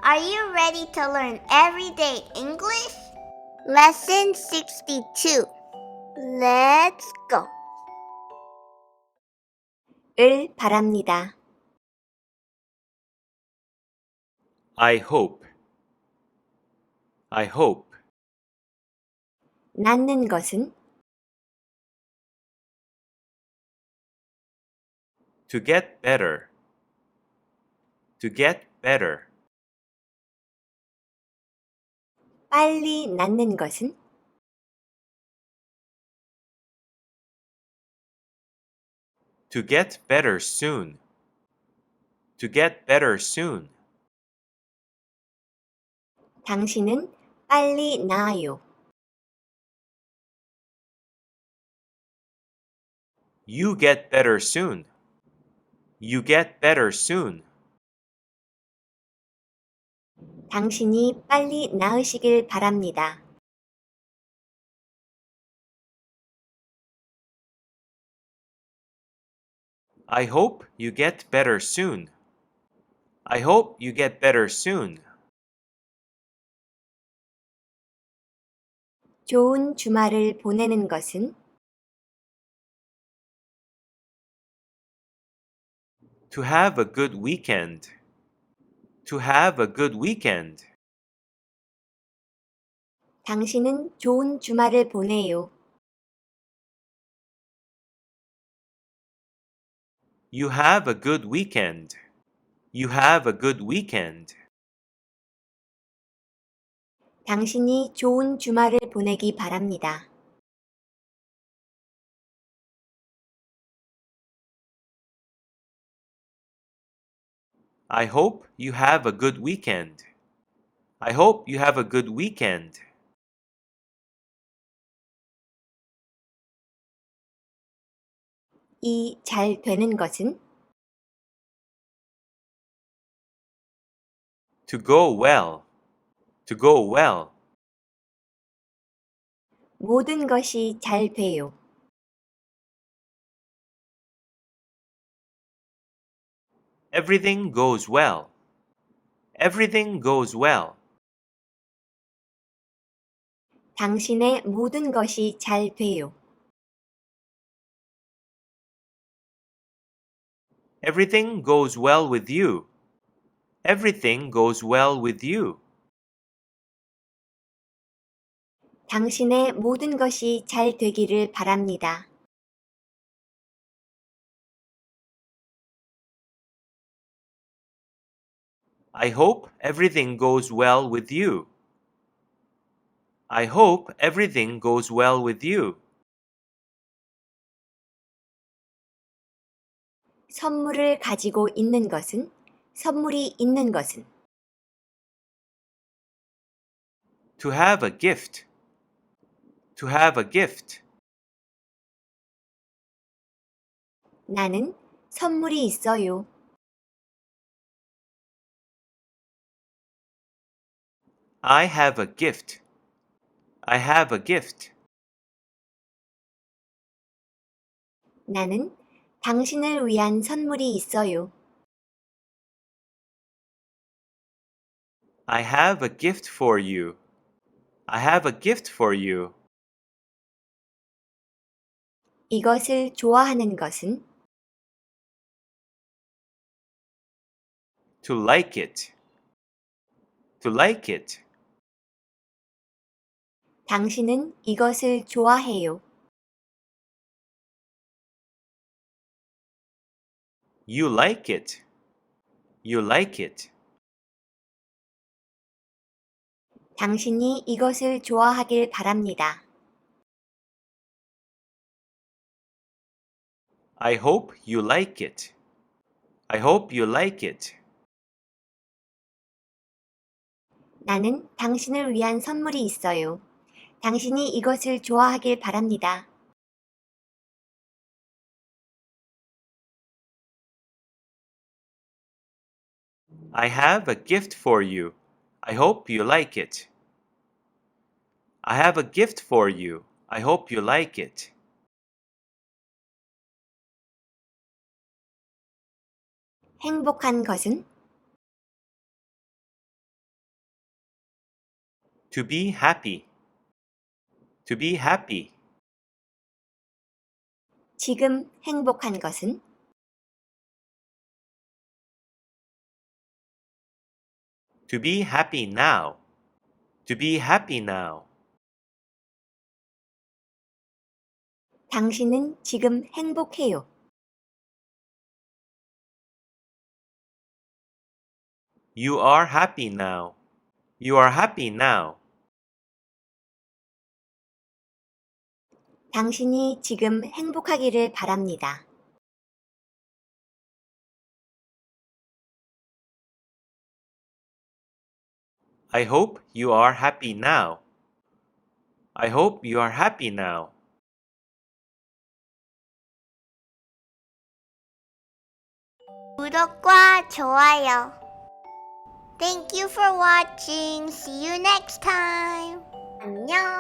Are you ready to learn everyday English? Lesson 62. Let's go. 을 바랍니다. I hope. I hope. 낳는 것은 To get better. To get better. 빨리 낳는 것은 To get better soon. To get better soon. 당신은 빨리 나아요. You get better soon. You get better soon. 당신이 빨리 나으시길 바랍니다. I hope you get better soon. I hope you get better soon. 좋은 주말을 보내는 것은 To have a good weekend. To have a good weekend. 당신은 좋은 주말을 보내요. You have a good weekend. You have a good weekend. 당신이 좋은 주말을 보내기 바랍니다. I hope you have a good weekend. I hope you have a good weekend. 이 잘 되는 것은 To go well. To go well. 모든 것이 잘 돼요. Everything goes well. Everything goes well. 당신의 모든 것이 잘 돼요. Everything goes well with you. Everything goes well with you. 당신의 모든 것이 잘 되기를 바랍니다. I hope everything goes well with you. I hope everything goes well with you. 선물을 가지고 있는 것은 선물이 있는 것은 To have a gift. To have a gift. 나는 선물이 있어요. I have a gift. I have a gift. 나는 당신을 위한 선물이 있어요. I have a gift for you. I have a gift for you. 이것을 좋아하는 것은 To like it. To like it. 당신은 이것을 좋아해요. You like it. You like it. 당신이 이것을 좋아하길 바랍니다. I hope you like it. I hope you like it. 나는 당신을 위한 선물이 있어요. 당신이 이것을 좋아하길 바랍니다. I have a gift for you. I hope you like it. I have a gift for you. I hope you like it. 행복한 것은 To be happy. To be happy. 지금 행복한 것은? To be happy now. To be happy now. 당신은 지금 행복해요. You are happy now. You are happy now. 당신이 지금 행복하기를 바랍니다. I hope you are happy now. I hope you are happy now. 구독과 좋아요. Thank you for watching. See you next time. 안녕.